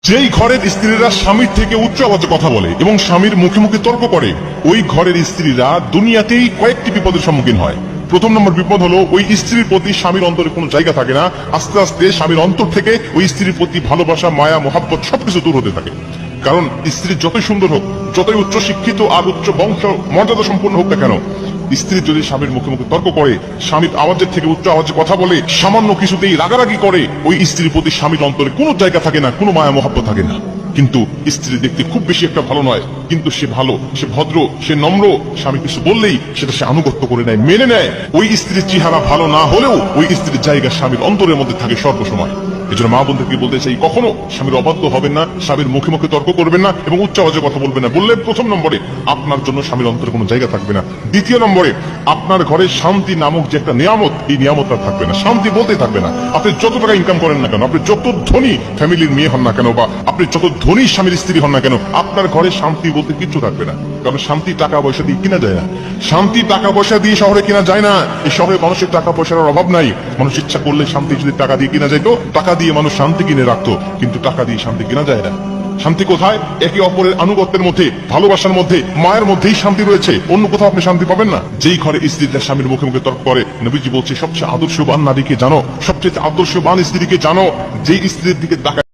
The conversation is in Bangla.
যেই ঘরের স্ত্রীরা স্বামীর থেকে উচ্চ আওয়াজে কথা বলে এবং স্বামীর মুখে মুখে তর্ক করে, ওই ঘরের স্ত্রীরা দুনিয়াতেই কয়েকটি বিপদের সম্মুখীন হয়। প্রথম নম্বর বিপদ হলো ওই স্ত্রীর প্রতি স্বামীর অন্তরে কোনো জায়গা থাকে না। আস্তে আস্তে স্বামীর অন্তর থেকে ওই স্ত্রীর প্রতি ভালোবাসা, মায়া, মোহাব্বত সবকিছু দূর হতে থাকে। কারণ স্ত্রী যতই সুন্দর হোক, যতই উচ্চ শিক্ষিত আর উচ্চ বংশ মর্যাদা সম্পন্ন হোক না কেন, স্ত্রী যদি স্বামীর মুখে মুখে তর্ক করে, স্বামীর আওয়াজের থেকে উচ্চ আওয়াজে কথা বলে, সামান্য কিছুতেই রাগারাগি করে, ওই স্ত্রীর প্রতি স্বামীর অন্তরে কোনো জায়গা থাকে না, কোনো মায়া মোহাব্বত থাকে না। কিন্তু স্ত্রী দেখতে খুব বেশি একটা ভালো নয়, কিন্তু সে ভালো, সে ভদ্র, সে নম্র, স্বামী কিছু বললেই সেটা সে আনুগত্য করে নেয়, মেনে নেয়। ওই স্ত্রীর চেহারা ভালো না হলেও ওই স্ত্রীর জায়গা স্বামীর অন্তরের মধ্যে থাকে সর্বসময়। এজন্য মা বোনদেরকে বলতে চাই, কখনো স্বামীর অবাধ্য হবেন না, স্বামীর মুখে মুখে তর্ক করবেন না এবং উচ্চ আওয়াজে কথা বলবেন না। বললে প্রথম নম্বরে আপনার জন্য স্বামীর অন্তরে কোনো জায়গা থাকবে না। দ্বিতীয় নম্বরে আপনার ঘরে শান্তি নামক যে একটা নিয়ামত, এই নিয়ামতটা থাকবে না, শান্তি বলতে থাকবে না। আপনি যত টাকা ইনকাম করেন না কেন, আপনি যত ধনী ফ্যামিলির মেয়ে হন না কেন, বা আপনি যত ধনী স্বামীর স্ত্রী হন না কেন, আপনার ঘরে শান্তি বলতে কিচ্ছু থাকবে না। কারণ শান্তি টাকা পয়সা দিয়ে কিনা যায় না, শান্তি টাকা পয়সা দিয়ে শহরে কিনা যায় না। এই শহরে মানুষের টাকা পয়সার অভাব নাই। মানুষ ইচ্ছা করলে শান্তি যদি টাকা দিয়ে কিনা যেত, টাকা দিয়ে মানুষ শান্তি কিনে রাখতো, কিন্তু টাকা দিয়ে শান্তি কিনা যায় না। শান্তি কোথায়? একে অপরের আনুগত্যের মধ্যে, ভালোবাসার মধ্যে, মায়ের মধ্যেই শান্তি রয়েছে। অন্য কোথাও আপনি শান্তি পাবেন না। যেই ঘরে স্ত্রীরা স্বামীর মুখে মুখে তর্ক করে, নবীজি বলছে সবচেয়ে আদর্শবান নারীকে জানো, সবচেয়ে আদর্শবান স্ত্রীকে জানো, যেই স্ত্রীর দিকে তাকায়